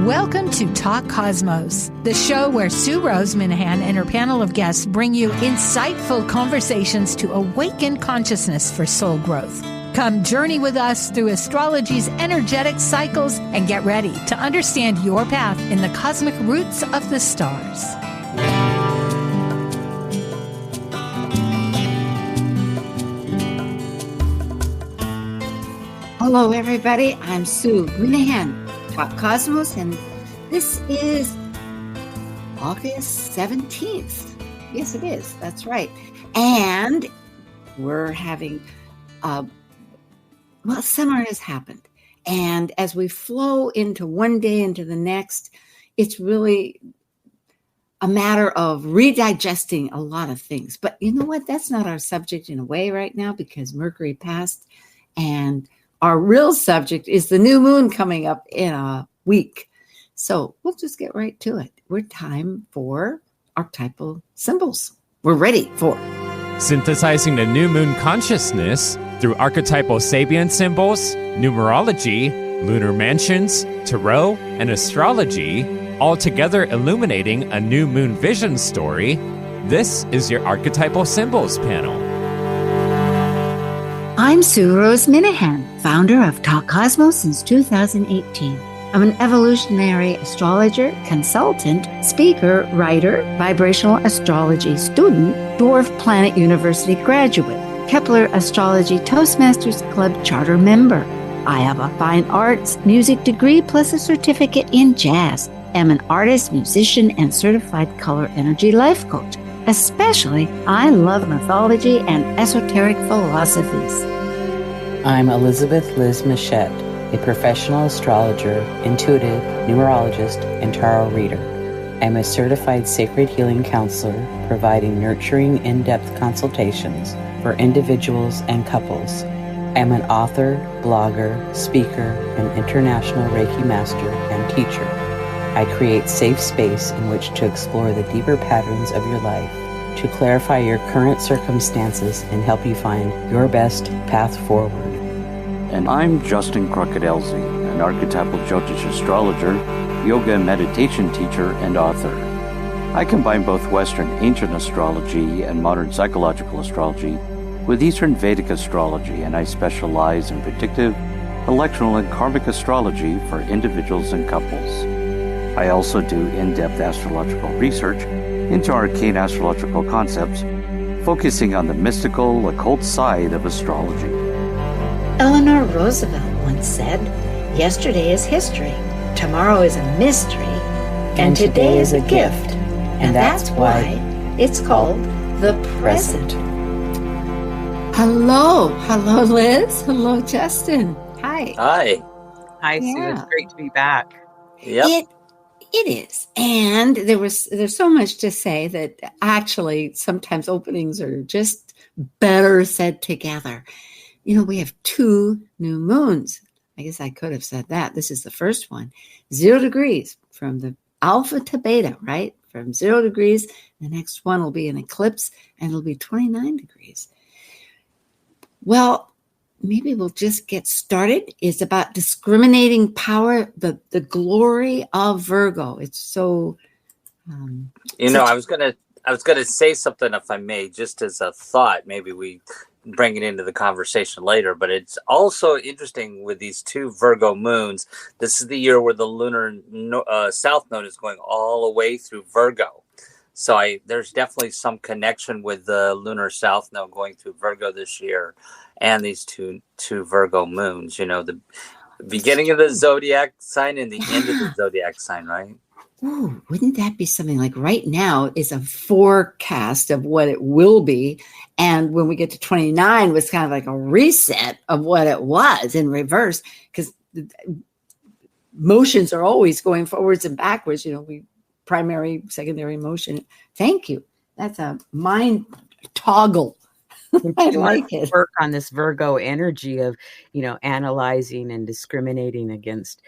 Welcome to Talk Cosmos, the show where Sue Minahan and her panel of guests bring you insightful conversations to awaken consciousness for soul growth. Come journey with us through astrology's energetic cycles and get ready to understand your path in the cosmic roots of the stars. Hello, everybody. I'm Sue Minahan, Talk Cosmos, and this is August 17th. Yes, it is. That's right. And we're having, summer has happened. And as we flow into one day into the next, it's really a matter of redigesting a lot of things. But you know what? That's not our subject in a way right now because Mercury passed, and our real subject is the new moon coming up in a week. So we'll just get right to it. We're time for archetypal symbols. We're ready for synthesizing the new moon consciousness through archetypal Sabian symbols, numerology, lunar mansions, tarot, and astrology, all together illuminating a new moon vision story. This is your Archetypal Symbols panel. I'm Sue Minahan, founder of Talk Cosmos since 2018. I'm an evolutionary astrologer, consultant, speaker, writer, vibrational astrology student, Dwarf Planet University graduate, Kepler Astrology Toastmasters Club charter member. I have a fine arts music degree plus a certificate in jazz. I'm an artist, musician, and certified color energy life coach. Especially, I love mythology and esoteric philosophies. I'm Elizabeth Liz Machette, a professional astrologer, intuitive, numerologist, and tarot reader. I'm a certified sacred healing counselor, providing nurturing, in-depth consultations for individuals and couples. I'm an author, blogger, speaker, and international Reiki master and teacher. I create safe space in which to explore the deeper patterns of your life, to clarify your current circumstances and help you find your best path forward. And I'm Justin Crocodelsey, an archetypal Jyotish astrologer, yoga and meditation teacher, and author. I combine both Western ancient astrology and modern psychological astrology with Eastern Vedic astrology, and I specialize in predictive, electoral, and karmic astrology for individuals and couples. I also do in-depth astrological research into arcane astrological concepts, focusing on the mystical, occult side of astrology. Eleanor Roosevelt once said, "Yesterday is history, tomorrow is a mystery, and today is a gift." And that's why it's called the present. Hello, Liz. Hello, Justin. Hi. Hi, Sue. It's great to be back. Yep. It is. And there's so much to say that actually sometimes openings are just better said together. You know, we have 2 new moons. I guess I could have said that. This is the first one. 0 degrees from the alpha to beta, right? From 0 degrees. The next one will be an eclipse and it'll be 29 degrees. Well, maybe we'll just get started. It's about discriminating power, the glory of Virgo. It's so. I was gonna say something, if I may, just as a thought. Maybe we bring it into the conversation later. But it's also interesting with these 2 Virgo moons. This is the year where the lunar south node is going all the way through Virgo. So there's definitely some connection with the lunar south node going through Virgo this year. And these two Virgo moons, you know, the beginning of the zodiac sign and the end of the zodiac sign, right? Ooh, wouldn't that be something like right now is a forecast of what it will be. And when we get to 29 was kind of like a reset of what it was in reverse, because motions are always going forwards and backwards. You know, primary, secondary motion. Thank you. That's a mind toggle. I like it. Work on this Virgo energy of, analyzing and discriminating against,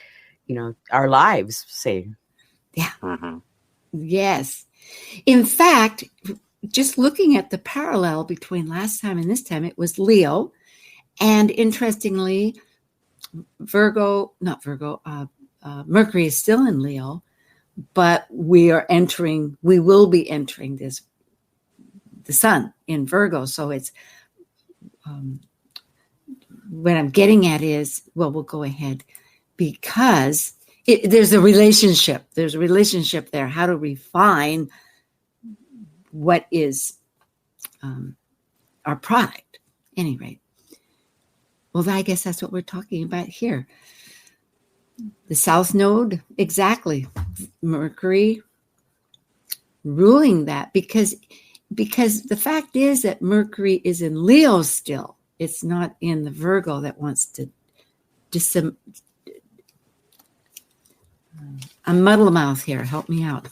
our lives, say. Yeah. Mm-hmm. Yes. In fact, just looking at the parallel between last time and this time, it was Leo. And interestingly, Mercury is still in Leo, but we will be entering the sun in Virgo. So it's, what I'm getting at is, well, we'll go ahead, because there's a relationship. There's a relationship there. How to refine what is our product. At any rate. Well, I guess that's what we're talking about here. The South Node, exactly. Mercury ruling that, because the fact is that Mercury is in Leo still. It's not in the Virgo that wants to I'm muddle mouth here. Help me out.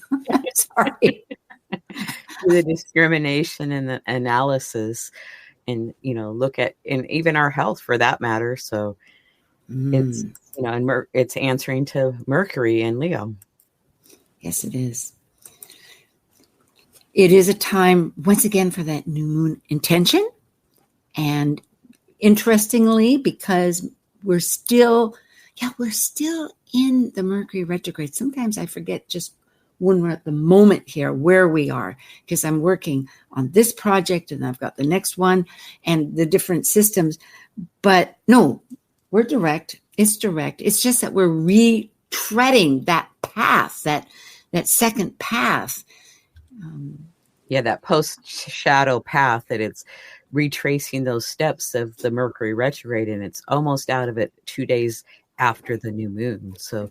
Sorry. The discrimination and the analysis, and look at, and even our health for that matter. So it's and it's answering to Mercury and Leo. Yes, it is. It is a time once again for that new moon intention, and interestingly, because we're still in the Mercury retrograde. Sometimes I forget just when we're at the moment here where we are, because I'm working on this project and I've got the next one and the different systems. But no, we're direct. It's direct. It's just that we're retreading that path, that second path. That post-shadow path, that it's retracing those steps of the Mercury retrograde, and it's almost out of it 2 days after the new moon. So,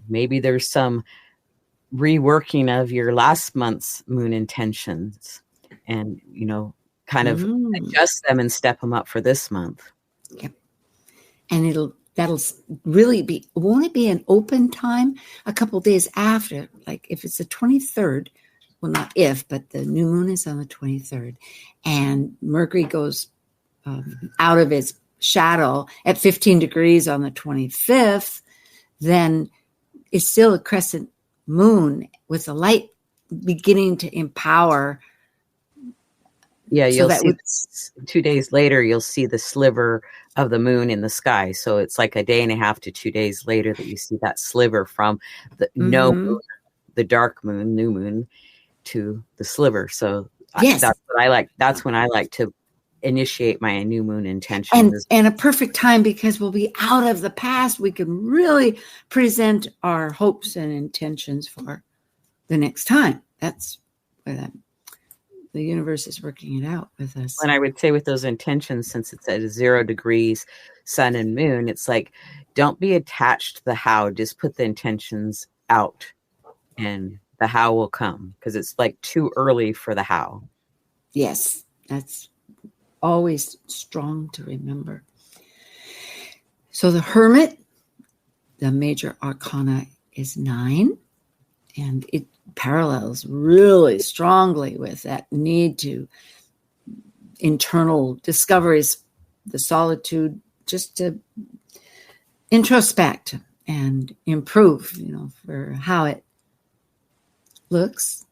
maybe there's some reworking of your last month's moon intentions, and kind of adjust them and step them up for this month. Yep. And that'll really be, won't it be an open time a couple of days after? Like if it's the 23rd, well, not if, but the new moon is on the 23rd, and Mercury goes out of its shadow at 15 degrees on the 25th, then it's still a crescent moon with the light beginning to empower. Yeah, you'll see 2 days later, you'll see the sliver of the moon in the sky. So it's like a day and a half to 2 days later that you see that sliver from the no moon, the dark moon, new moon, to the sliver. So yes, that's what I like. That's when I like to initiate my new moon intention. And a perfect time, because we'll be out of the past. We can really present our hopes and intentions for the next time. That's where the universe is working it out with us. And I would say with those intentions, since it's at 0 degrees, sun and moon, it's like, don't be attached to the how, just put the intentions out and the how will come, because it's like too early for the how. Yes, that's always strong to remember. So the Hermit, the major arcana is 9, and it parallels really strongly with that need to internal discoveries, the solitude, just to introspect and improve, for how it looks.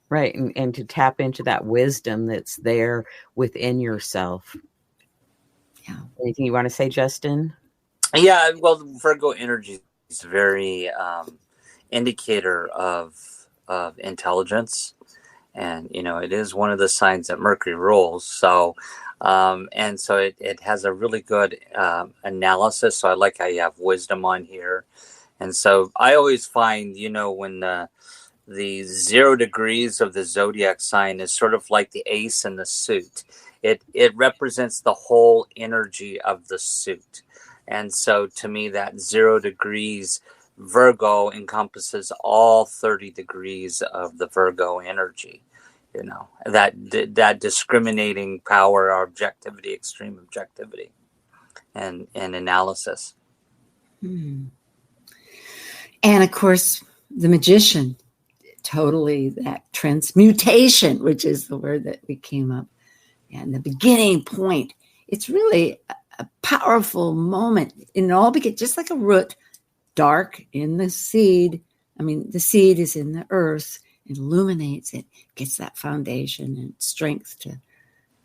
Right. And to tap into that wisdom that's there within yourself. Yeah. Anything you want to say, Justin? Yeah. Well, Virgo energy is very indicator of intelligence. And, it is one of the signs that Mercury rules. So, and so it has a really good analysis. So I like how you have wisdom on here. And so I always find, when the 0 degrees of the zodiac sign is sort of like the ace in the suit. It represents the whole energy of the suit. And so to me, that 0 degrees Virgo encompasses all 30 degrees of the Virgo energy. That discriminating power, objectivity, extreme objectivity, and analysis. And of course, the Magician, totally that transmutation, which is the word that we came up, and the beginning point. It's really a powerful moment. And it all begins just like a root, dark in the seed. I mean, the seed is in the earth. It illuminates it, gets that foundation and strength to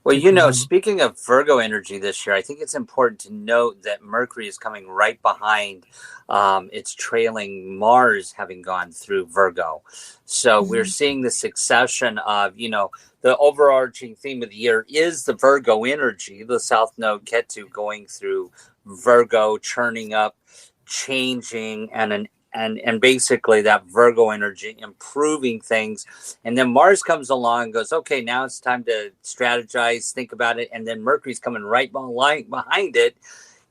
Well, speaking of Virgo energy this year, I think it's important to note that Mercury is coming right behind its trailing Mars having gone through Virgo. So we're seeing the succession of, the overarching theme of the year is the Virgo energy, the South Node Ketu going through Virgo, churning up, changing, and basically that Virgo energy improving things. And then Mars comes along and goes, okay, now it's time to strategize, think about it. And then Mercury's coming right behind it,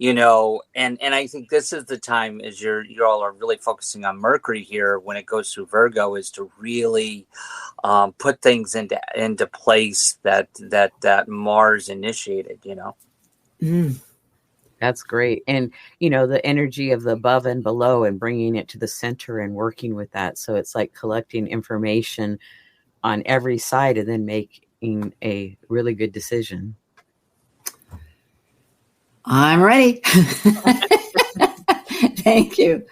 and I think this is the time, as you all are really focusing on Mercury here when it goes through Virgo, is to really put things into place that Mars initiated, That's great. And, the energy of the above and below and bringing it to the center and working with that. So it's like collecting information on every side and then making a really good decision. I'm ready. Thank you.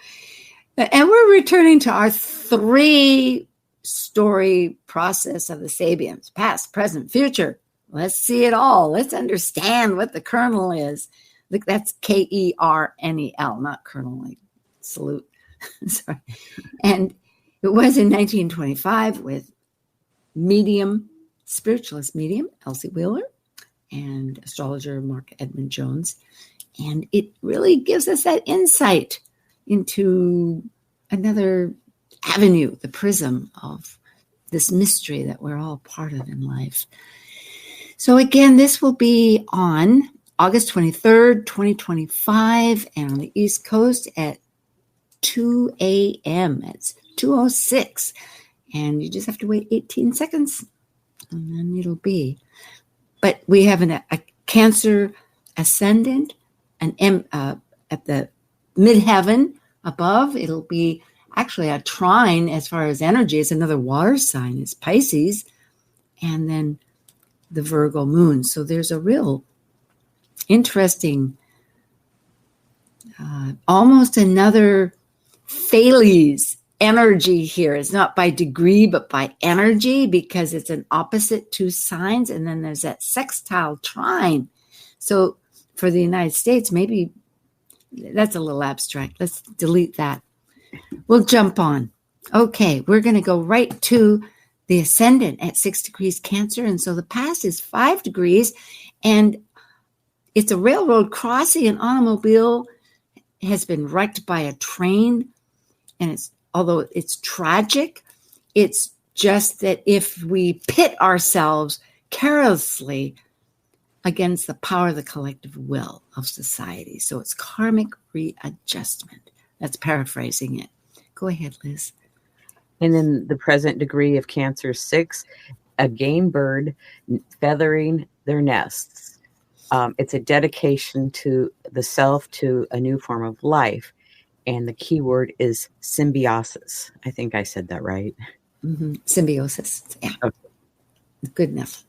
And we're returning to our 3-story process of the Sabians: past, present, future. Let's see it all. Let's understand what the kernel is. Look, that's Kernel, not kernel, like salute. Sorry. And it was in 1925 with spiritualist medium, Elsie Wheeler, and astrologer Mark Edmund Jones. And it really gives us that insight into another avenue, the prism of this mystery that we're all part of in life. So again, this will be on August 23rd, 2025, and on the East Coast at 2 a.m. It's 2:06. And you just have to wait 18 seconds, and then it'll be. But we have a Cancer ascendant, at the midheaven above. It'll be actually a trine as far as energy. It's another water sign. It's Pisces, and then the Virgo moon. So there's a real interesting, almost another Thales energy here. It's not by degree, but by energy, because it's an opposite 2 signs. And then there's that sextile trine. So for the United States, maybe that's a little abstract. Let's delete that. We'll jump on. Okay, we're going to go right to the ascendant at 6 degrees Cancer. And so the past is 5 degrees, and it's a railroad crossing. An automobile has been wrecked by a train, and although it's tragic, it's just that if we pit ourselves carelessly against the power of the collective will of society. So it's karmic readjustment. That's paraphrasing it. Go ahead, Liz. And then the present degree of Cancer 6, a game bird feathering their nests. It's a dedication to the self, to a new form of life. And the key word is symbiosis. I think I said that right. Mm-hmm. Symbiosis. Yeah. Okay. Good enough.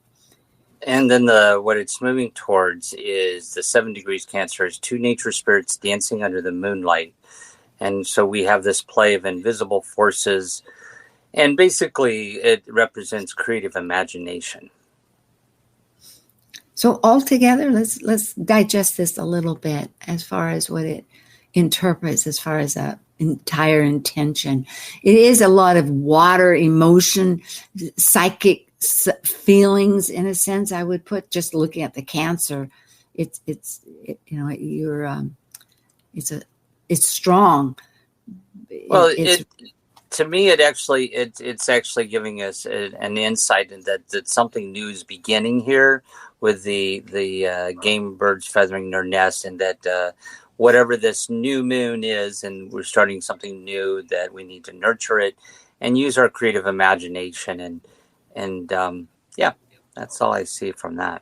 And then what it's moving towards is the 7 degrees Cancer is 2 nature spirits dancing under the moonlight. And so we have this play of invisible forces. And basically, it represents creative imagination. So altogether, let's digest this a little bit as far as what it interprets, as far as an entire intention. It is a lot of water, emotion, psychic feelings, in a sense. I would put, just looking at the Cancer, it's strong. Well, to me, it's actually giving us an insight in that something new is beginning here with the game birds feathering their nest, and that whatever this new moon is, and we're starting something new, that we need to nurture it and use our creative imagination, and that's all I see from that.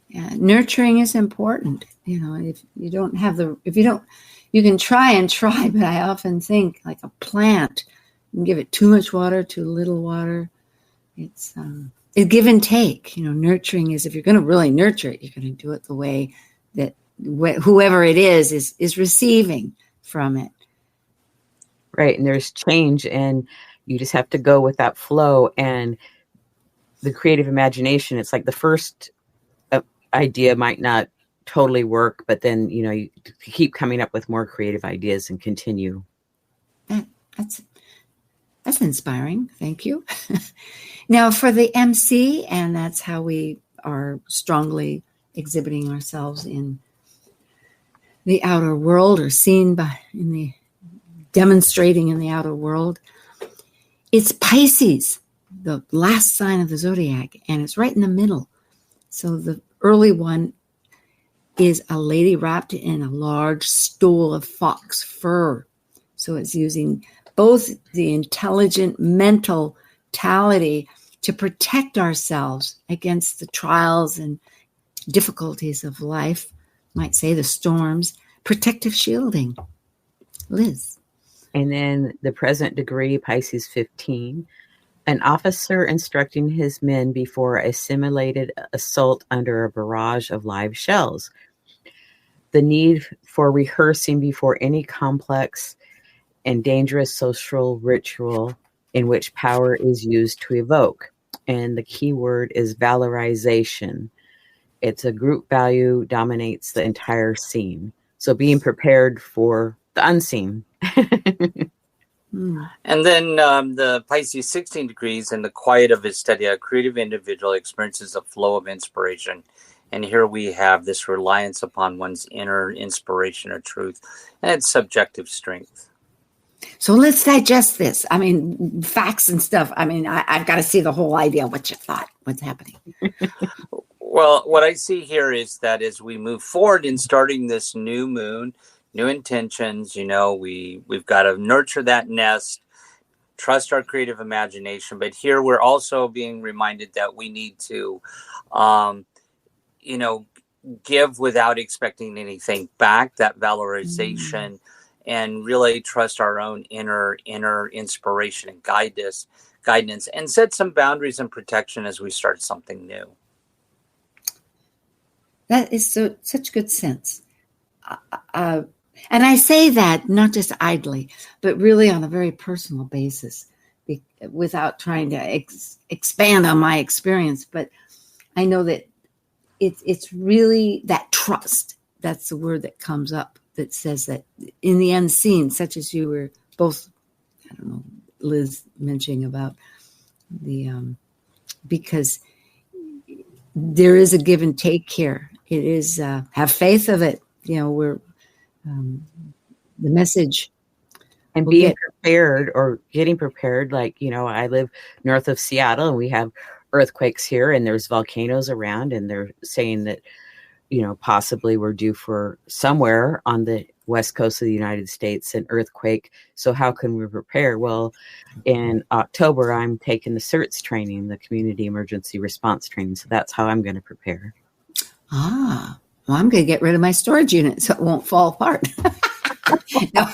Yeah, nurturing is important. If you don't have you can try, but I often think like a plant. You can give it too much water, too little water. It's a give and take. Nurturing is, if you're going to really nurture it, you're going to do it the way that whoever it is receiving from it. Right, and there's change, and you just have to go with that flow. And the creative imagination, it's like the first idea might not totally work, but then, you keep coming up with more creative ideas and continue. That's inspiring. Thank you. Now for the MC, and that's how we are strongly exhibiting ourselves in the outer world, or demonstrating in the outer world. It's Pisces, the last sign of the zodiac, and it's right in the middle. So the early one is a lady wrapped in a large stole of fox fur. So it's using both the intelligent mentality to protect ourselves against the trials and difficulties of life, might say the storms, protective shielding. Liz. And then the present degree, Pisces 15, an officer instructing his men before a simulated assault under a barrage of live shells. The need for rehearsing before any complex and dangerous social ritual in which power is used to evoke. And the key word is valorization. It's a group value dominates the entire scene. So being prepared for the unseen. And then the Pisces 16 degrees, in the quiet of his study, a creative individual experiences a flow of inspiration. And here we have this reliance upon one's inner inspiration or truth and its subjective strength. So let's digest this. I mean, facts and stuff. I mean, I've got to see the whole idea. What you thought, what's happening. Well, what I see here is that as we move forward in starting this new moon, new intentions, we've got to nurture that nest, trust our creative imagination. But here we're also being reminded that we need to, give without expecting anything back, that valorization, and really trust our own inner inspiration and guidance, and set some boundaries and protection as we start something new. That is such good sense. And I say that not just idly, but really on a very personal basis, without trying to expand on my experience. But I know that it's really that trust. That's the word that comes up that says that in the unseen, such as you were both, I don't know, Liz mentioning about because there is a give and take here. It is have faith of it. We're the message. And being prepared or getting prepared. Like, I live north of Seattle and we have earthquakes here and there's volcanoes around, and they're saying that, possibly we're due for somewhere on the west coast of the United States an earthquake. So how can we prepare? Well, in October, I'm taking the CERTS training, the Community Emergency Response Training. So that's how I'm going to prepare. Well, I'm going to get rid of my storage unit so it won't fall apart. No,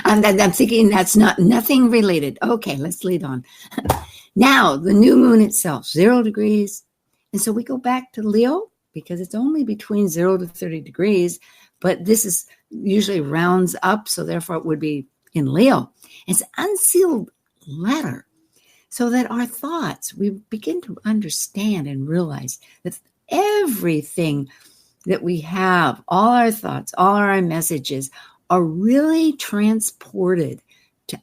I'm thinking that's nothing related. Okay, let's lead on. Now, the new moon itself, 0 degrees. And so we go back to Leo because it's only between 0 to 30 degrees, but this is usually rounds up. So therefore it would be in Leo. It's unsealed letter so that our thoughts, we begin to understand and realize that everything that we have, all our thoughts, all our messages are really transported to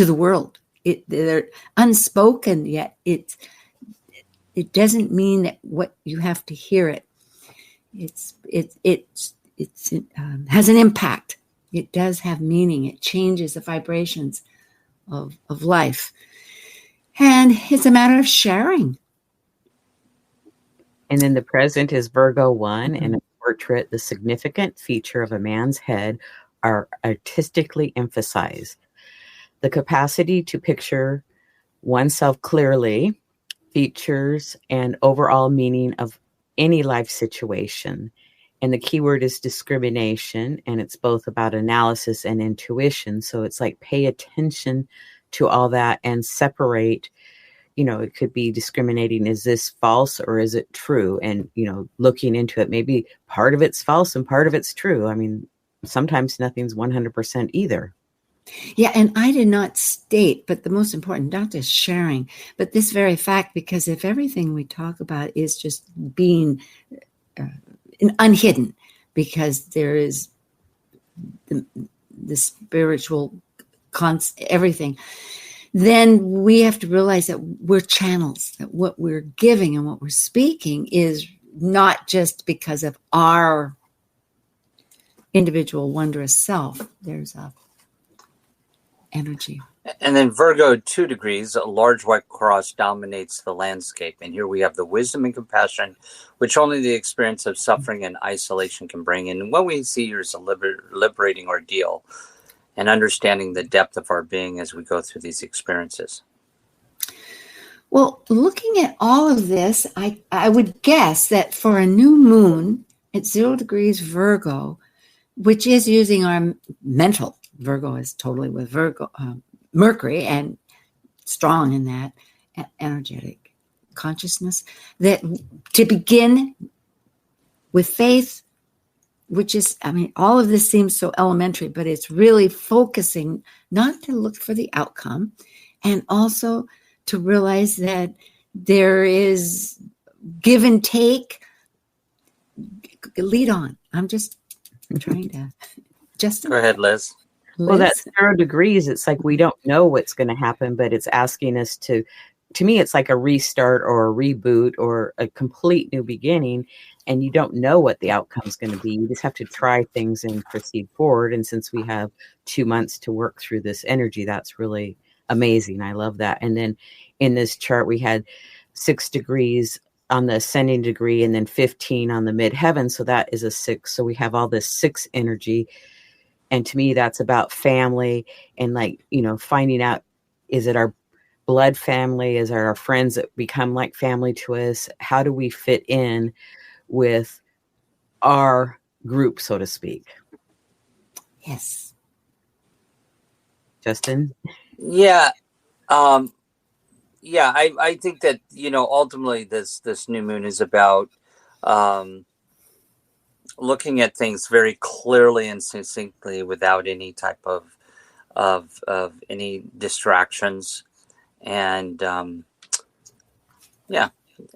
the world. They're unspoken yet. It doesn't mean that what you have to hear it. It has an impact. It does have meaning. It changes the vibrations of life, and it's a matter of sharing. And then the present is Virgo 1, and a portrait. The significant feature of a man's head are artistically emphasized. The capacity to picture oneself clearly, features and overall meaning of any life situation. And the keyword is discrimination, and it's both about analysis and intuition. So it's like pay attention to all that and separate. It could be discriminating. Is this false or is it true? And, looking into it, maybe part of it's false and part of it's true. I mean, sometimes nothing's 100% either. Yeah, and I did not state, but the most important, not just sharing, but this very fact, because if everything we talk about is just being unhidden, because there is the spiritual everything, then we have to realize that we're channels, that what we're giving and what we're speaking is not just because of our individual wondrous self. There's a energy. And then Virgo 2 degrees, a large white cross dominates the landscape. And here we have the wisdom and compassion, which only the experience of suffering and isolation can bring. And what we see here is a liberating ordeal and understanding the depth of our being as we go through these experiences. Well, looking at all of this, I would guess that for a new moon at 0 degrees Virgo, which is using our mental, Virgo is totally with Virgo, Mercury, and strong in that energetic consciousness, that to begin with faith, which is, I mean, all of this seems so elementary, but it's really focusing not to look for the outcome, and also to realize that there is give and take. Lead on. I'm just trying to. Justin? Go ahead, Liz. Well, that's 0 degrees. It's like we don't know what's going to happen, but it's asking us to me, it's like a restart or a reboot or a complete new beginning. And you don't know what the outcome is going to be. You just have to try things and proceed forward. And since we have 2 months to work through this energy, that's really amazing. I love that. And then in this chart, we had 6 degrees on the ascending degree and then 15 on the midheaven. So that is a 6. So we have all this 6 energy. And to me, that's about family and, like, you know, finding out, is it our blood family? Is it our friends that become like family to us? How do we fit in with our group, so to speak? Yes. Justin? Yeah. Yeah, I think that, you know, ultimately this new moon is about looking at things very clearly and succinctly without any type of any distractions. And yeah,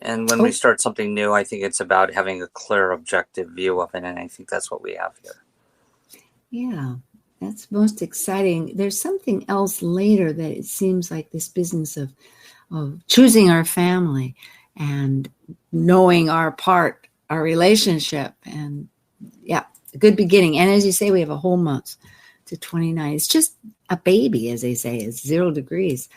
and when we start something new, I think it's about having a clear objective view of it, and I think that's what we have here. Yeah, that's most exciting. There's something else later that it seems like this business of choosing our family and knowing our part, our relationship, and yeah, a good beginning. And as you say, we have a whole month to 29. It's just a baby, as they say. It's 0 degrees.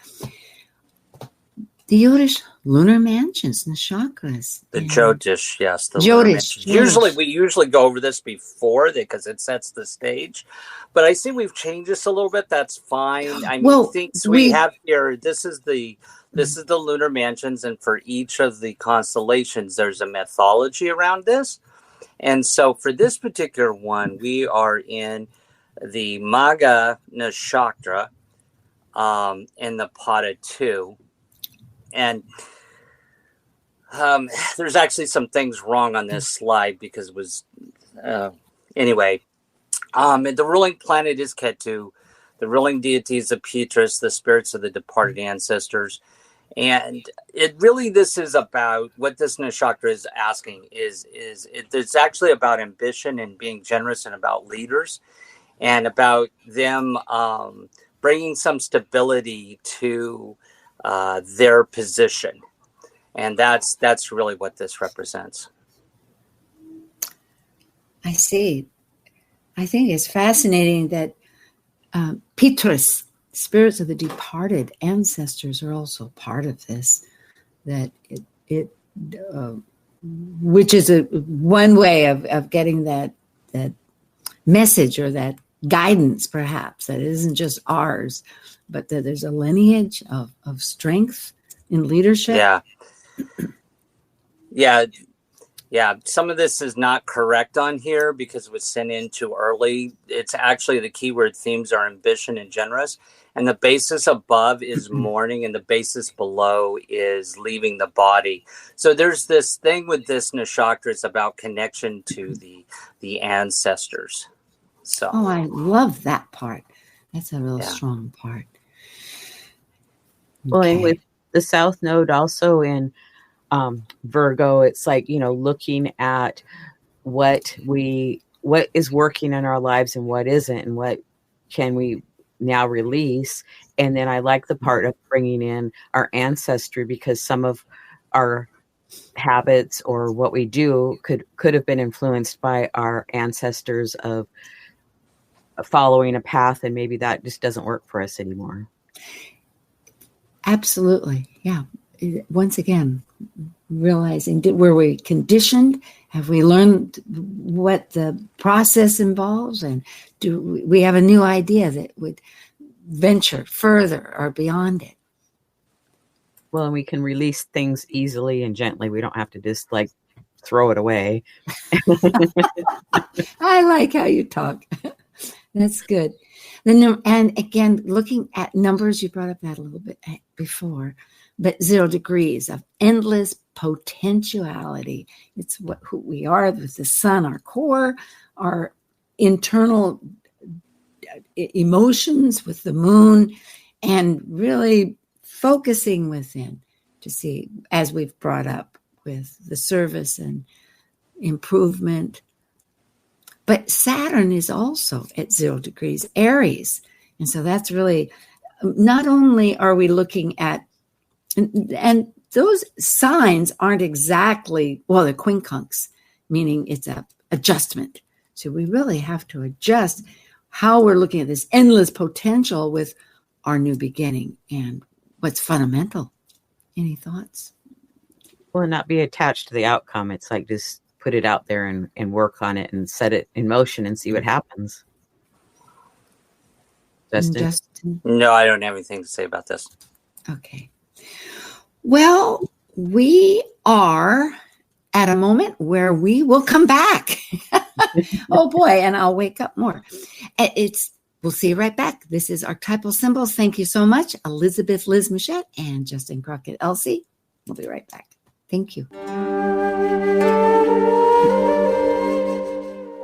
The Jyotish lunar mansions and the chakras. The Jyotish, yes. The Jyotish. We usually go over this before because it sets the stage. But I see we've changed this a little bit. That's fine. I mean, things we have here, this is the lunar mansions, and for each of the constellations, there's a mythology around this. And so for this particular one, we are in the Magha Nakshatra in the Pada 2. And there's actually some things wrong on this slide because it was, anyway. The ruling planet is Ketu. The ruling deity is Petrus, the spirits of the departed ancestors. And it really, this is about what this nakshatra is asking it's actually about ambition and being generous and about leaders and about them bringing some stability to their position. And that's really what this represents. I see. I think it's fascinating that Petrus, spirits of the departed ancestors, are also part of this. That it which is one way of getting that message or that guidance, perhaps, that it isn't just ours, but that there's a lineage of strength in leadership. Yeah. Some of this is not correct on here because it was sent in too early. It's actually the keyword themes are ambition and generous. And the basis above is mourning, and the basis below is leaving the body. So there's this thing with this nakshatra. It's about connection to the ancestors. So I love that part. That's a real strong part. Well, and with the South Node also in Virgo, it's like, looking at what is working in our lives and what isn't, and what can we now release. And then I like the part of bringing in our ancestry, because some of our habits or what we do could have been influenced by our ancestors of following a path, and maybe that just doesn't work for us anymore. Absolutely. Yeah. Once again, realizing, were we conditioned? Have we learned what the process involves? And do we have a new idea that would venture further or beyond it? Well, and we can release things easily and gently. We don't have to just throw it away. I like how you talk. That's good. And again, looking at numbers, you brought up that a little bit before, but 0 degrees of endless potentiality. It's who we are with the sun, our core, our internal emotions with the moon, and really focusing within to see, as we've brought up with the service and improvement. But Saturn is also at 0 degrees Aries. And so that's really, not only are we looking at, and those signs aren't exactly, well, they're quincunx, meaning it's a adjustment. So we really have to adjust how we're looking at this endless potential with our new beginning and what's fundamental. Any thoughts? Well, and not be attached to the outcome. It's like just put it out there and work on it and set it in motion and see what happens. Justin? No, I don't have anything to say about this. Okay. Well, we are at a moment where we will come back. Oh boy, and I'll wake up more. We'll see you right back. This is Archetypal Symbols. Thank you so much, Elizabeth Liz Machette and Justin Crockett Elsie. We'll be right back. Thank you.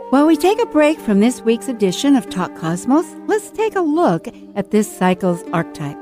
While we take a break from this week's edition of Talk Cosmos, let's take a look at this cycle's archetype.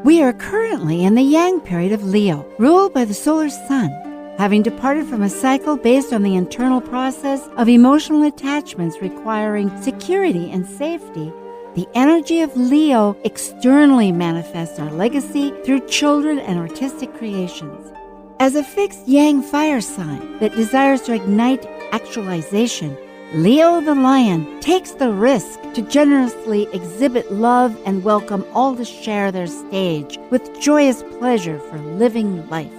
We are currently in the Yang period of Leo, ruled by the solar sun. Having departed from a cycle based on the internal process of emotional attachments requiring security and safety, the energy of Leo externally manifests our legacy through children and artistic creations. As a fixed Yang fire sign that desires to ignite actualization, Leo the lion takes the risk to generously exhibit love and welcome all to share their stage with joyous pleasure for living life.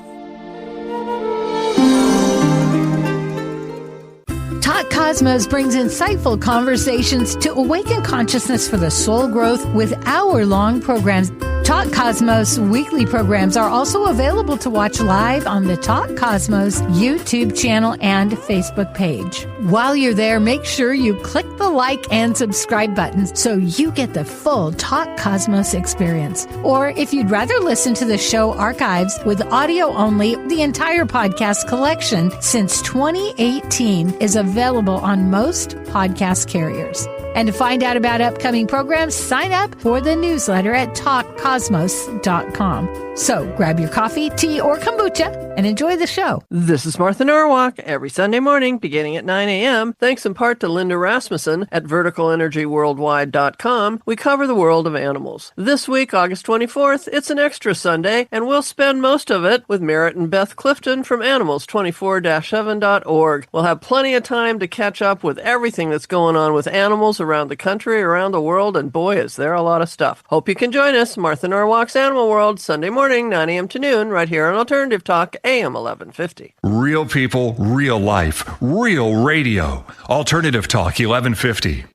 Talk Cosmos brings insightful conversations to awaken consciousness for the soul growth with hour-long programs. Talk Cosmos weekly programs are also available to watch live on the Talk Cosmos YouTube channel and Facebook page. While you're there, make sure you click the like and subscribe buttons so you get the full Talk Cosmos experience. Or if you'd rather listen to the show archives with audio only, the entire podcast collection since 2018 is available on most podcast carriers. And to find out about upcoming programs, sign up for the newsletter at talkcosmos.com. So grab your coffee, tea, or kombucha and enjoy the show. This is Martha Norwalk every Sunday morning beginning at 9 a.m. Thanks in part to Linda Rasmussen at verticalenergyworldwide.com. We cover the world of animals. This week, August 24th, it's an extra Sunday, and we'll spend most of it with Merritt and Beth Clifton from animals24-7.org. We'll have plenty of time to catch up with everything that's going on with animals around the country, around the world, and boy, is there a lot of stuff. Hope you can join us. Martha Norwalk's Animal World, Sunday morning, 9 a.m. to noon, right here on Alternative Talk, AM 1150. Real people, real life, real radio. Alternative Talk 1150.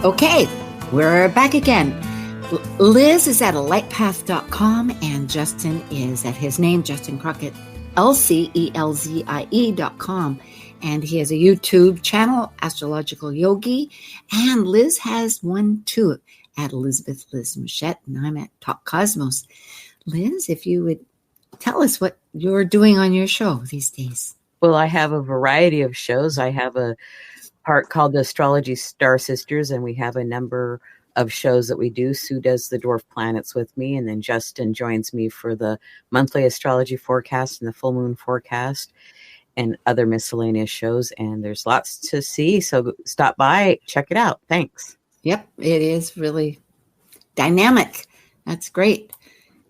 Okay, we're back again. Liz is at alightpath.com and Justin is at his name, Justin Crockett, LCELZIE.com. And he has a YouTube channel, Astrological Yogi. And Liz has one too, at Elizabeth Liz Machette, and I'm at Talk Cosmos. Liz, if you would tell us what you're doing on your show these days. Well, I have a variety of shows. I have a part called the Astrology Star Sisters, and we have a number of shows that we do. Sue does the dwarf planets with me, and then Justin joins me for the monthly astrology forecast and the full moon forecast and other miscellaneous shows. And there's lots to see. So stop by, check it out. Thanks. Yep, it is really dynamic. That's great.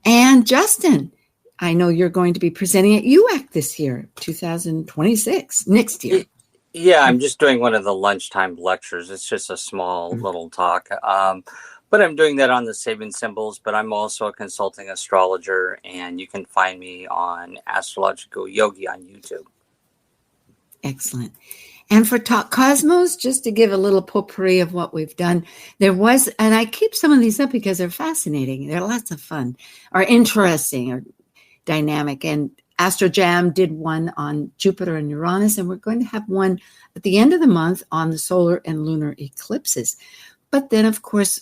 And Justin, I know you're going to be presenting at UAC this year, 2026, next year. Yeah, I'm just doing one of the lunchtime lectures. It's just a small little talk. But I'm doing that on the Sabian Symbols, but I'm also a consulting astrologer, and you can find me on Astrological Yogi on YouTube. Excellent. And for Talk Cosmos, just to give a little potpourri of what we've done, there was, and I keep some of these up because they're fascinating. They're lots of fun, or interesting, or dynamic. And Astro Jam did one on Jupiter and Uranus, and we're going to have one at the end of the month on the solar and lunar eclipses. But then, of course,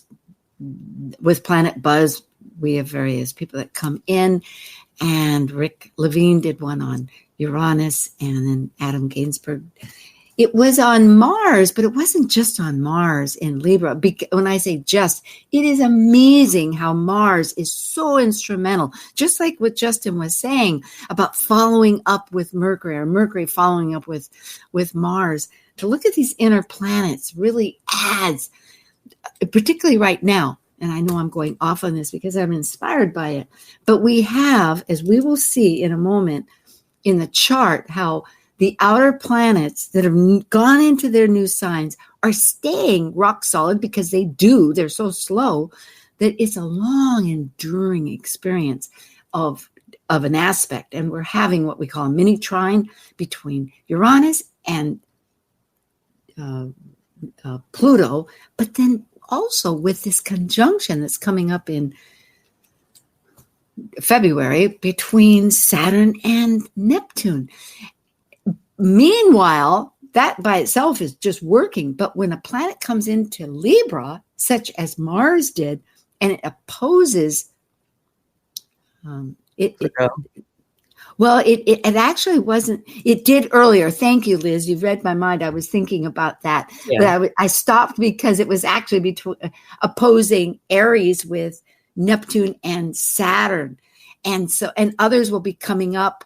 with Planet Buzz, we have various people that come in, and Rick Levine did one on Uranus, and then Adam Gainsbourg. It was on Mars, but it wasn't just on Mars in Libra. When I say just, it is amazing how Mars is so instrumental, just like what Justin was saying about following up with Mercury, or Mercury following up with Mars. To look at these inner planets really adds, particularly right now, and I know I'm going off on this because I'm inspired by it, but we have, as we will see in a moment in the chart, how the outer planets that have gone into their new signs are staying rock solid because they're so slow that it's a long, enduring experience of an aspect. And we're having what we call a mini trine between Uranus and Pluto, but then also with this conjunction that's coming up in February between Saturn and Neptune. Meanwhile, that by itself is just working. But when a planet comes into Libra, such as Mars did, and it opposes it actually wasn't. It did earlier. Thank you, Liz. You've read my mind. I was thinking about that. Yeah. But I stopped because it was actually opposing Aries with Neptune and Saturn. And others will be coming up.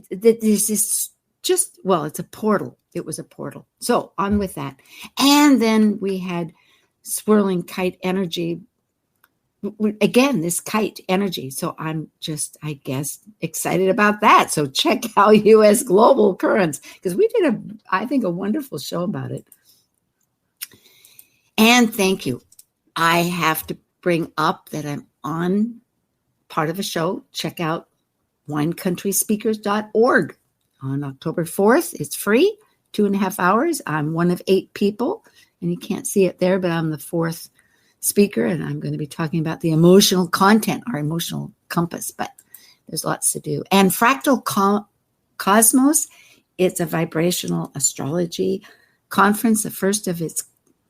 There's this it's a portal. It was a portal. So on with that. And then we had swirling kite energy. Again, this kite energy. So I'm just, I guess, excited about that. So check out U.S. Global Currents, because we did I think, a wonderful show about it. And thank you. I have to bring up that I'm on part of a show. Check out winecountryspeakers.org. On October 4th, it's free, 2.5 hours. I'm one of 8 people, and you can't see it there, but I'm the 4th speaker, and I'm going to be talking about the emotional content, our emotional compass, but there's lots to do. And Fractal Cosmos, it's a vibrational astrology conference, the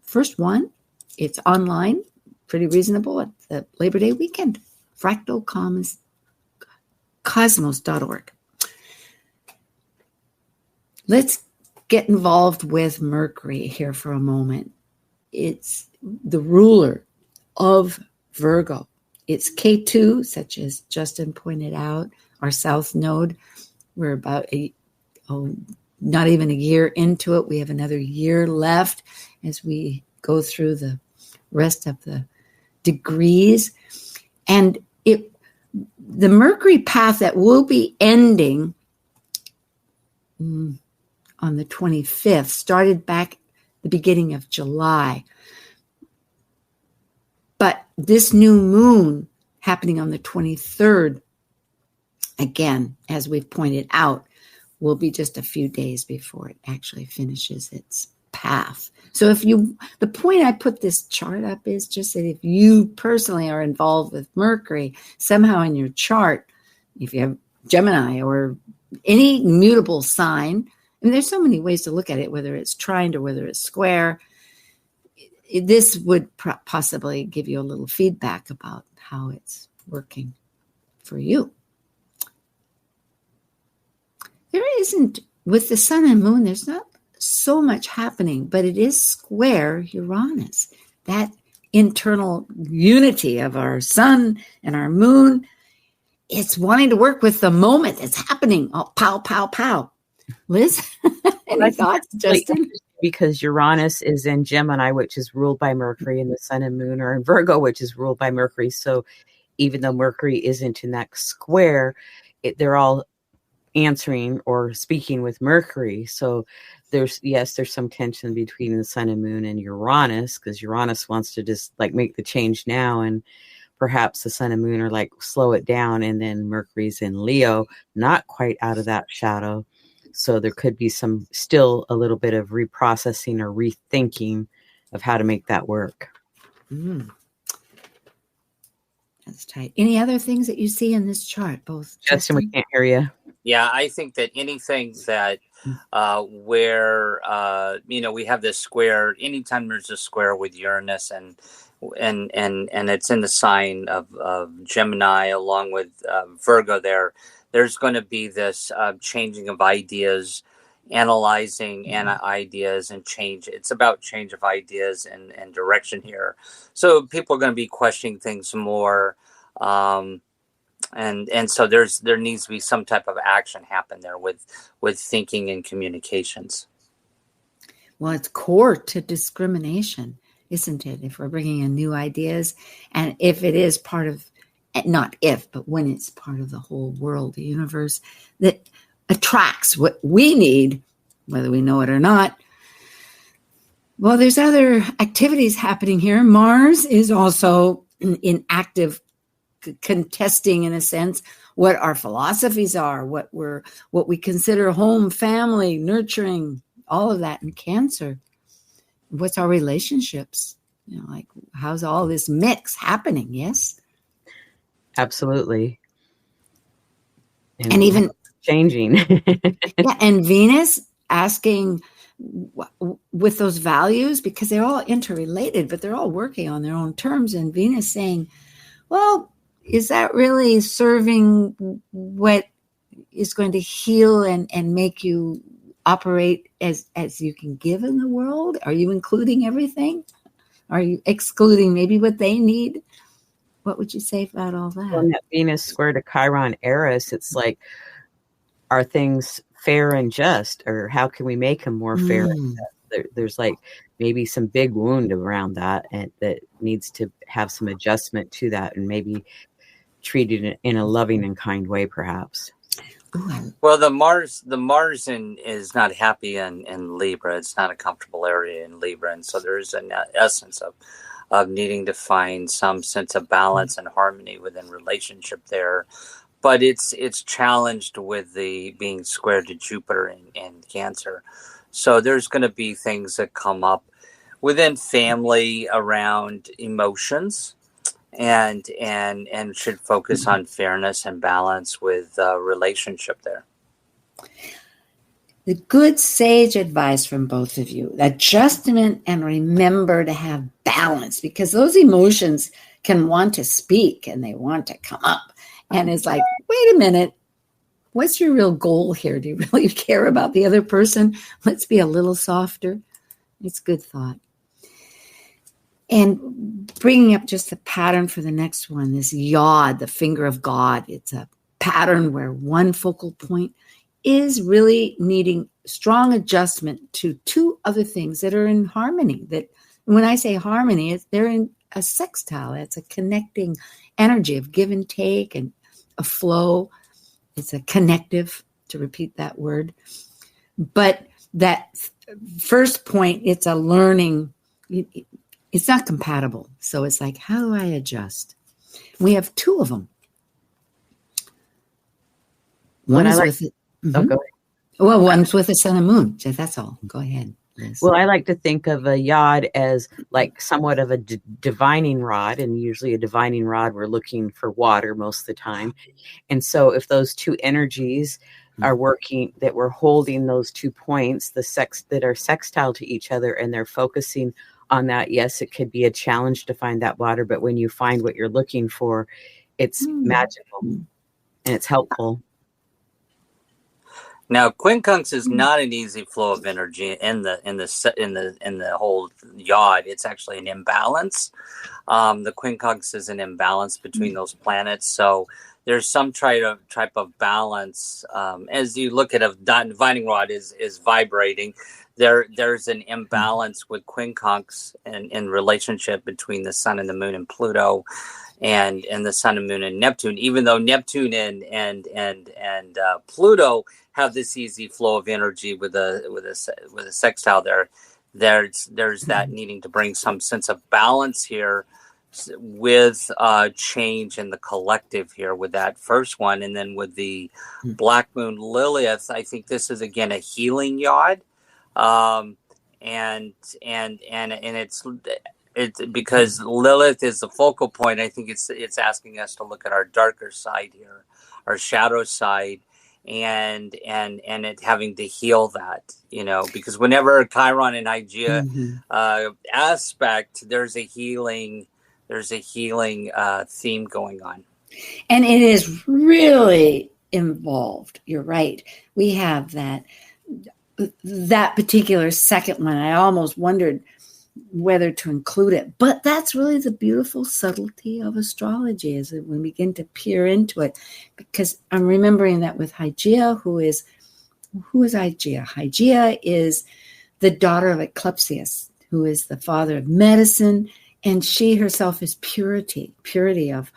first one. It's online, pretty reasonable at the Labor Day weekend. fractalcosmos.org. Let's get involved with Mercury here for a moment. It's the ruler of Virgo. It's K2, such as Justin pointed out, our south node. We're about not even a year into it. We have another year left as we go through the rest of the degrees. And the Mercury path that will be ending on the 25th, started back the beginning of July. But this new moon happening on the 23rd, again, as we've pointed out, will be just a few days before it actually finishes its path. So the point I put this chart up is just that if you personally are involved with Mercury, somehow in your chart, if you have Gemini or any mutable sign, and there's so many ways to look at it, whether it's trined or whether it's square, this would possibly give you a little feedback about how it's working for you. There isn't, with the sun and moon, there's not so much happening, but it is square Uranus. That internal unity of our sun and our moon. It's wanting to work with the moment that's happening. Oh, pow, pow, pow. Liz, any thoughts, Justin? Because Uranus is in Gemini, which is ruled by Mercury, and the sun and moon are in Virgo, which is ruled by Mercury. So even though Mercury isn't in that square, they're all answering or speaking with Mercury. So there's some tension between the sun and moon and Uranus, because Uranus wants to just like make the change now, and perhaps the sun and moon are like slow it down. And then Mercury's in Leo, not quite out of that shadow. So there could be still a little bit of reprocessing or rethinking of how to make that work. That's tight. Any other things that you see in this chart? Both, Justin, we can't hear you. Yeah, I think that anything that where we have this square. Anytime there's a square with Uranus and it's in the sign of Gemini along with Virgo, there's going to be this changing of ideas, analyzing ideas and change. It's about change of ideas and direction here. So people are going to be questioning things more. And so there needs to be some type of action happen there with thinking and communications. Well, it's core to discrimination, isn't it? If we're bringing in new ideas, and if it is part of, not if, but when it's part of the whole world, the universe, that attracts what we need, whether we know it or not. Well, there's other activities happening here. Mars is also in active contesting, in a sense, what our philosophies are, what we consider home, family, nurturing, all of that in Cancer. What's our relationships? Like how's all this mix happening? Yes, absolutely, and even changing. Yeah, and Venus asking with those values, because they're all interrelated, but they're all working on their own terms. And Venus saying, well, is that really serving what is going to heal and make you operate as you can give in the world? Are you including everything? Are you excluding maybe what they need? What would you say about all that? Well, that Venus square to Chiron Eris, it's like, are things fair and just, or how can we make them more fair and just? There's like maybe some big wound around that, and that needs to have some adjustment to that, and maybe treated in a loving and kind way, perhaps. Well, the Mars is not happy in Libra. It's not a comfortable area in Libra, and so there is an essence of needing to find some sense of balance and harmony within relationship there. But it's challenged with the being square to Jupiter in Cancer. So there's going to be things that come up within family around emotions, and should focus on fairness and balance with relationship there. The good sage advice from both of you: adjustment, and remember to have balance, because those emotions can want to speak and they want to come up. And it's like, wait a minute, what's your real goal here? Do you really care about the other person? Let's be a little softer. It's good thought. And bringing up just the pattern for the next one, this Yod, the finger of God. It's a pattern where one focal point is really needing strong adjustment to two other things that are in harmony. That when I say harmony, they're in a sextile. It's a connecting energy of give and take and a flow. It's a connective, to repeat that word. But that first point, it's a learning. It's not compatible. So it's like, how do I adjust? We have two of them. One is with it. Oh, go ahead. Well, one's with the sun and moon. So that's all. Go ahead, Liz. Well, I like to think of a Yod as like somewhat of a divining rod, and usually a divining rod, we're looking for water most of the time. And so if those two energies are working, that we're holding those 2 points, that are sextile to each other, and they're focusing on that, yes, it could be a challenge to find that water, but when you find what you're looking for, it's magical and it's helpful. Now, quincunx is not an easy flow of energy in the whole yod. It's actually an imbalance. The quincunx is an imbalance between those planets. So there's some type of balance. As you look at a divining rod is vibrating, there's an imbalance with quincunx in relationship between the sun and the moon and Pluto, and the sun and moon and Neptune. Even though Neptune and Pluto have this easy flow of energy with a sextile there's that needing to bring some sense of balance here with change in the collective here with that first one. And then with the Black Moon Lilith, I think this is again a healing yod. And it's because Lilith is the focal point. I think it's asking us to look at our darker side here, our shadow side, and it having to heal that, because whenever Chiron and Hygeia aspect, there's a healing theme going on. And it is really involved. You're right. We have that particular second one. I almost wondered whether to include it, but that's really the beautiful subtlety of astrology, is that when we begin to peer into it, because I'm remembering that with Hygeia, who is Hygeia? Hygeia is the daughter of Eclipsius, who is the father of medicine, and she herself is purity of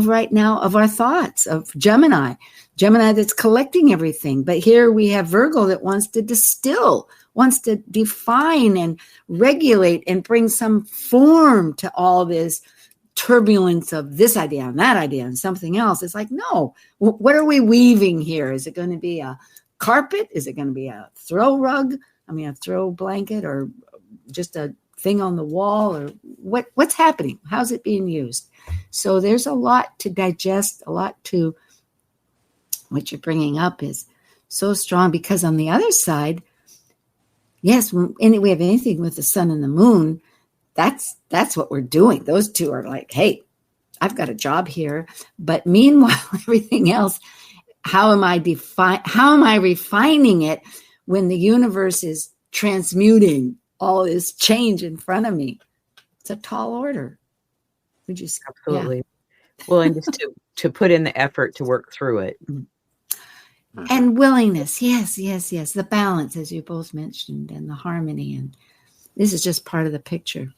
right now, of our thoughts, of Gemini that's collecting everything. But here we have Virgo that wants to distill, wants to define and regulate and bring some form to all this turbulence of this idea and that idea and something else. It's like, no, what are we weaving here? Is it going to be a carpet? Is it going to be a throw rug? A throw blanket, or just a thing on the wall, or what's happening? How's it being used? So there's a lot to digest, a lot to what you're bringing up is so strong, because on the other side, yes, when we have anything with the sun and the moon, that's what we're doing. Those two are like, hey, I've got a job here. But meanwhile, everything else, how am I refining it when the universe is transmuting all this change in front of me? It's a tall order. Would you say? Absolutely. Yeah. Well, and just to put in the effort to work through it. And willingness. Yes. The balance, as you both mentioned, and the harmony. And this is just part of the picture.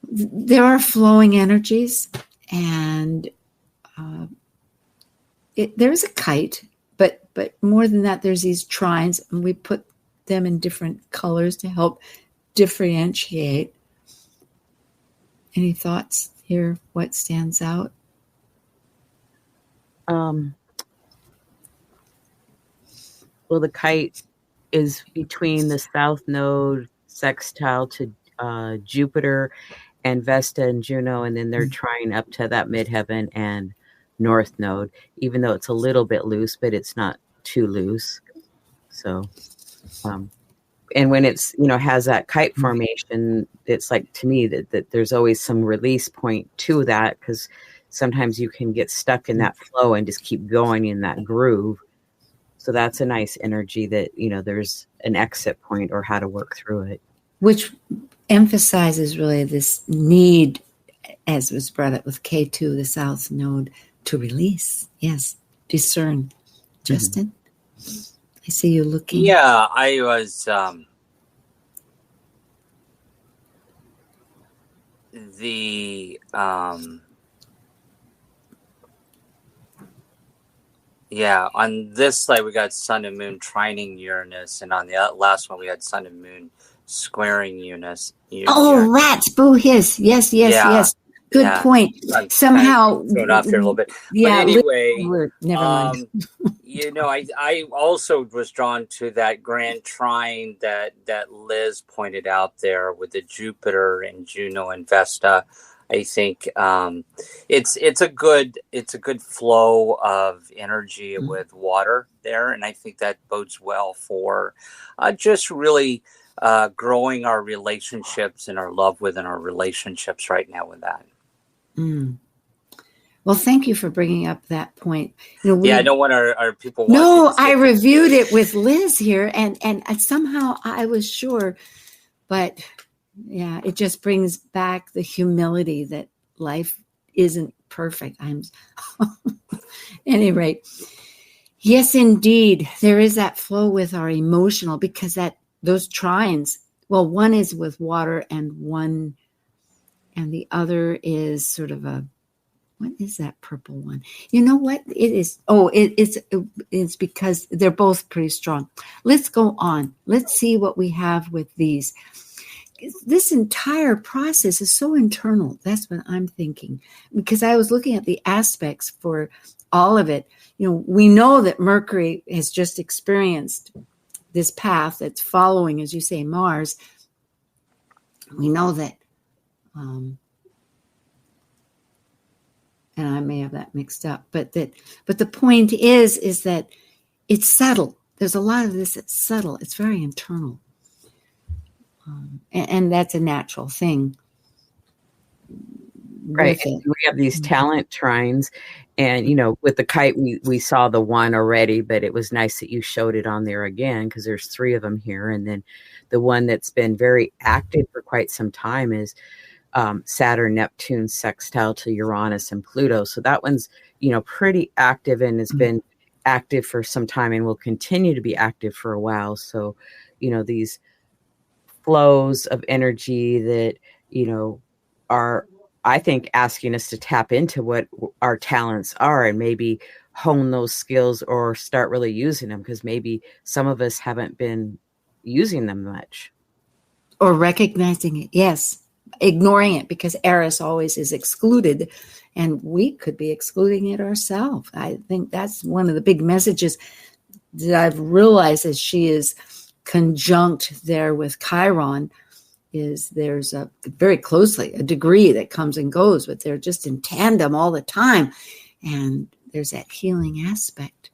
There are flowing energies, and there's a kite, but more than that, there's these trines, and we put them in different colors to help differentiate. Any thoughts here? What stands out? Well, the kite is between the South Node sextile to Jupiter and Vesta and Juno, and then they're trying up to that midheaven and North Node, even though it's a little bit loose, but it's not too loose. So, and when it's, has that kite formation, it's like, to me, that there's always some release point to that, because sometimes you can get stuck in that flow and just keep going in that groove. So that's a nice energy that, there's an exit point or how to work through it. Which emphasizes really this need, as was brought up with K2, the South Node, to release. Yes. Discern. Justin? I see you looking. Yeah, I was... on this slide we got Sun and Moon trining Uranus, and on the last one we had Sun and Moon squaring Uranus. Oh, rats! Boo hiss! Yes. Good point. I'm somehow thrown off here a little bit. Yeah. But anyway, never mind. I also was drawn to that grand trine that Liz pointed out there with the Jupiter and Juno and Vesta. I think it's a good flow of energy with water there, and I think that bodes well for just really growing our relationships and our love within our relationships right now with that. Well, thank you for bringing up that point. I don't want our people. No, I reviewed it with Liz here, and somehow I was sure, but yeah, it just brings back the humility that life isn't perfect. At any rate, yes, indeed, there is that flow with our emotional, because those trines. Well, one is with water, and the other is sort of what is that purple one? You know what it is? Oh, it's because they're both pretty strong. Let's go on. Let's see what we have with these. This entire process is so internal. That's what I'm thinking, because I was looking at the aspects for all of it. We know that Mercury has just experienced this path that's following, as you say, Mars. We know that, and I may have that mixed up, but the point is that it's subtle. There's a lot of this that's subtle. It's very internal. And that's a natural thing. Right. We have these talent trines, and, with the kite, we saw the one already, but it was nice that you showed it on there again, because there's 3 of them here. And then the one that's been very active for quite some time is Saturn, Neptune sextile to Uranus and Pluto. So that one's, pretty active and has been active for some time and will continue to be active for a while. So, these flows of energy that, are, I think, asking us to tap into what our talents are and maybe hone those skills or start really using them, because maybe some of us haven't been using them much. Or recognizing it, yes. Ignoring it, because Eris always is excluded, and we could be excluding it ourselves. I think that's one of the big messages that I've realized as she is conjunct there with Chiron, is there's a very closely a degree that comes and goes, but they're just in tandem all the time. And there's that healing aspect.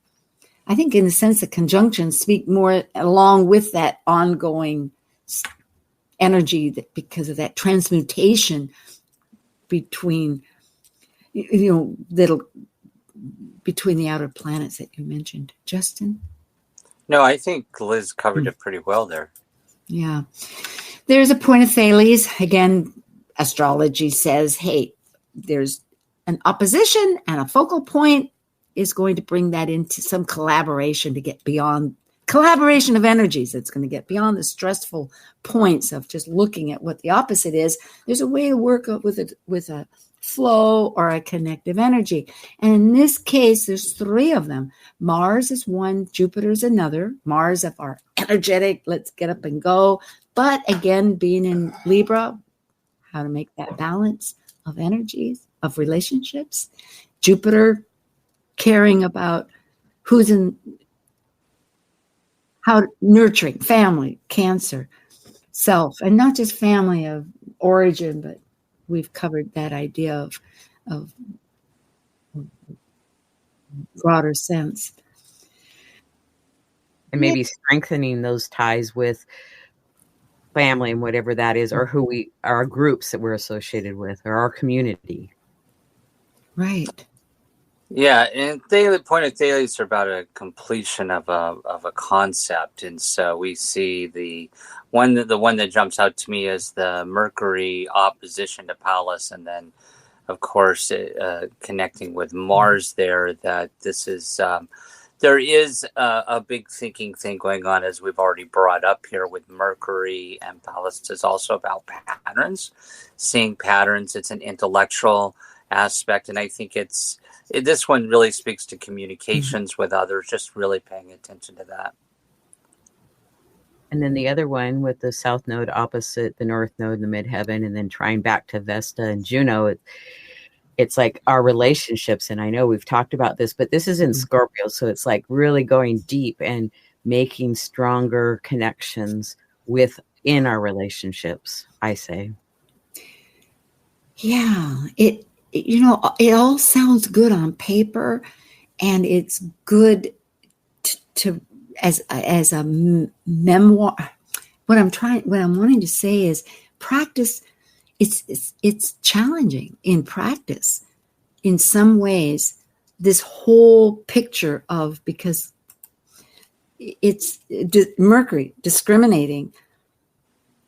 I think in the sense that conjunctions speak more along with that ongoing energy, that because of that transmutation between, between the outer planets that you mentioned. Justin? No, I think Liz covered it pretty well there. Yeah. There's a point of Thales. Again, astrology says, hey, there's an opposition, and a focal point is going to bring that into some collaboration to get beyond collaboration of energies. That's going to get beyond the stressful points of just looking at what the opposite is. There's a way to work with a flow or a connective energy. And in this case, there's 3 of them. Mars is one, Jupiter is another. Mars of our energetic, let's get up and go. But again, being in Libra, how to make that balance of energies, of relationships. Jupiter caring about who's in, how nurturing, family, Cancer, self, and not just family of origin, but we've covered that idea of broader sense. And maybe strengthening those ties with family and whatever that is, or who we are, groups that we're associated with, or our community. Right. Yeah, and the point of Thales are about a completion of a concept, and so we see the one that jumps out to me is the Mercury opposition to Pallas, and then, of course, connecting with Mars there. That this is there is a big thinking thing going on, as we've already brought up here with Mercury, and Pallas is also about patterns, seeing patterns. It's an intellectual aspect, and I think this one really speaks to communications with others, just really paying attention to that. And then the other one with the South Node opposite the North Node in the midheaven, and then trying back to Vesta and Juno. It's like our relationships, and I know we've talked about this, but this is in Scorpio, so it's like really going deep and making stronger connections within our relationships, I say. Yeah, it all sounds good on paper, and it's good to as a memoir. What I'm wanting to say is practice. It's challenging in practice in some ways, this whole picture of, because it's Mercury discriminating,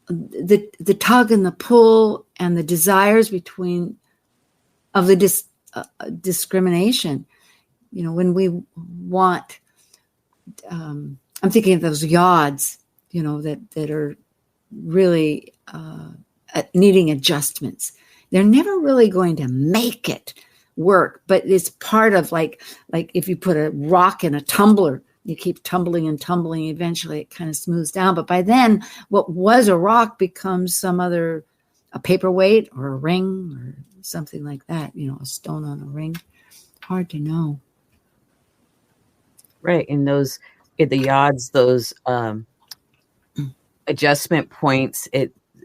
the tug and the pull and the desires between of the discrimination. When we want, I'm thinking of those yods, that are really needing adjustments. They're never really going to make it work, but it's part of like if you put a rock in a tumbler, you keep tumbling and tumbling, eventually it kind of smooths down. But by then, what was a rock becomes a paperweight or a ring or something like that, a stone on a ring. Hard to know. Right. And the yods, those adjustment points,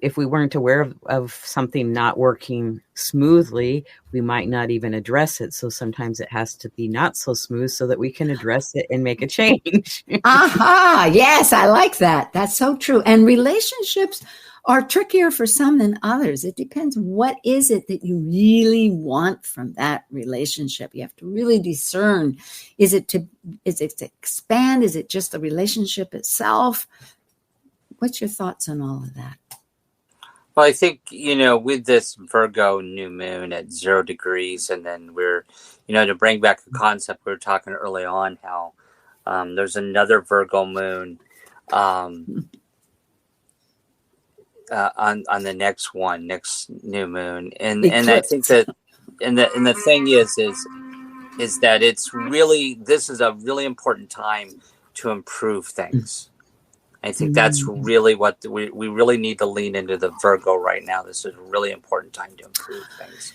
if we weren't aware of something not working smoothly, we might not even address it. So sometimes it has to be not so smooth so that we can address it and make a change. Aha! Yes, I like that. That's so true. And relationships are trickier for some than others. It depends. What is it that you really want from that relationship? You have to really discern. Is it to expand? Is it just the relationship itself? What's your thoughts on all of that? Well, I think, with this Virgo new moon at 0 degrees, and then we're, to bring back the concept we were talking early on, how there's another Virgo moon on the next new moon. And I think that, and the thing is that this is a really important time to improve things. I think that's really what we really need to lean into the Virgo right now. This is a really important time to improve things.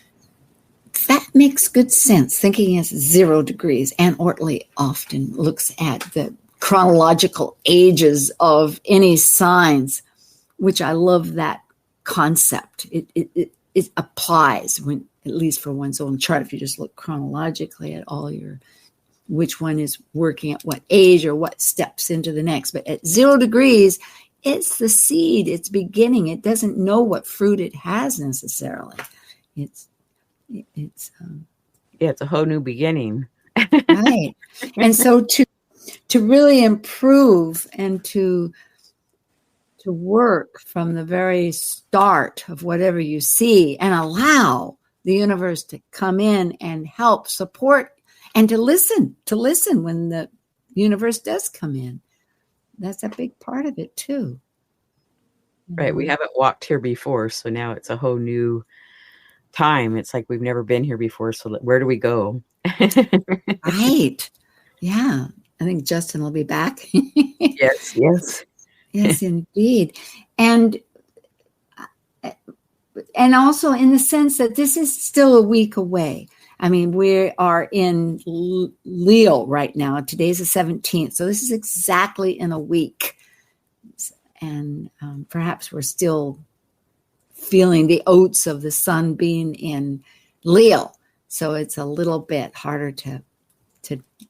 That makes good sense. Thinking as 0 degrees. Anne Ortley often looks at the chronological ages of any signs, which I love that concept. It applies when, at least for one's own chart. If you just look chronologically at which one is working at what age or what steps into the next. But at 0 degrees, it's the seed, it's beginning. It doesn't know what fruit it has necessarily. It's a whole new beginning. Right. And so to really improve and to work from the very start of whatever you see and allow the universe to come in and help support and to listen when the universe does come in. That's a big part of it too. Right. We haven't walked here before, so now it's a whole new time. It's like we've never been here before, so where do we go? Right. Yeah. I think Justin will be back. Yes. Yes, indeed. And also in the sense that this is still a week away. I mean, we are in Leo right now. Today's the 17th. So this is exactly in a week. And perhaps we're still feeling the oats of the sun being in Leo. So it's a little bit harder to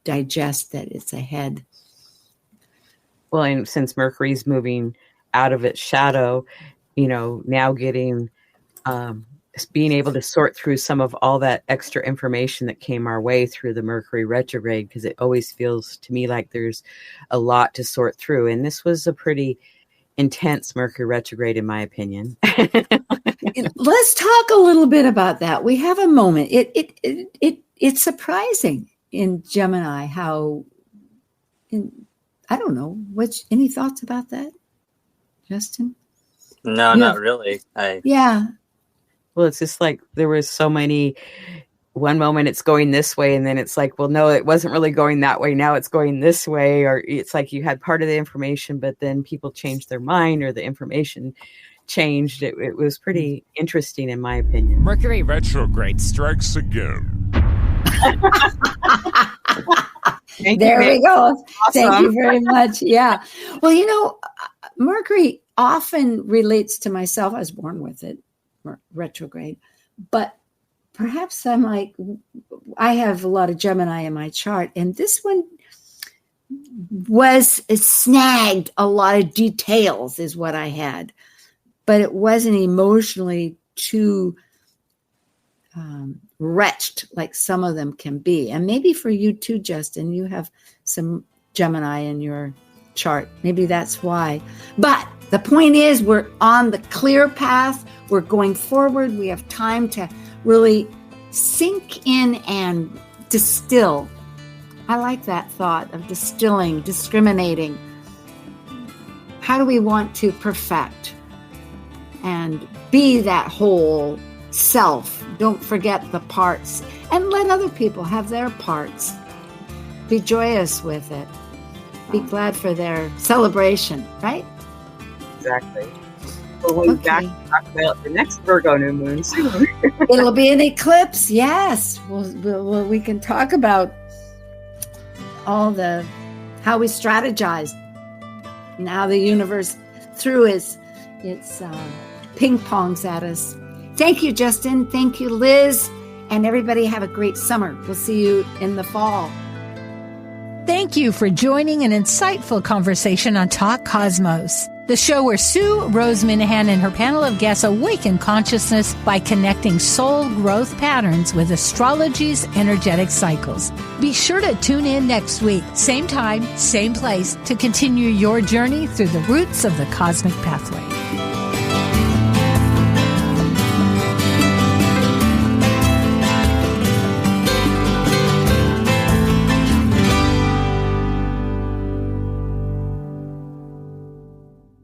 digest that it's ahead. Well, and since Mercury's moving out of its shadow, now getting... being able to sort through some of all that extra information that came our way through the Mercury retrograde, because it always feels to me like there's a lot to sort through. And this was a pretty intense Mercury retrograde, in my opinion. Let's talk a little bit about that. We have a moment. It's surprising in Gemini how, I don't know, any thoughts about that, Justin? No, not really. Yeah. Well, it's just like there was so many, one moment it's going this way, and then it's like, well, no, it wasn't really going that way. Now it's going this way. Or it's like you had part of the information, but then people changed their mind or the information changed. It was pretty interesting, in my opinion. Mercury retrograde strikes again. There we go. Awesome. Thank you very much. Yeah. Well, Mercury often relates to myself. I was born with it. Retrograde, but perhaps I have a lot of Gemini in my chart, and this one snagged a lot of details is what I had, but it wasn't emotionally too wretched like some of them can be. And maybe for you too, Justin, you have some Gemini in your chart. Maybe that's why. But the point is, we're on the clear path. We're going forward. We have time to really sink in and distill. I like that thought of distilling, discriminating. How do we want to perfect and be that whole self? Don't forget the parts, and let other people have their parts. Be joyous with it. Be glad for their celebration, right? Exactly. We'll be back to talk about the next Virgo new moon soon. It'll be an eclipse, yes. We can talk about all how we strategize and how the universe threw its ping pongs at us. Thank you, Justin. Thank you, Liz. And everybody have a great summer. We'll see you in the fall. Thank you for joining an insightful conversation on Talk Cosmos, the show where Sue Minahan and her panel of guests awaken consciousness by connecting soul growth patterns with astrology's energetic cycles. Be sure to tune in next week, same time, same place, to continue your journey through the roots of the cosmic pathway.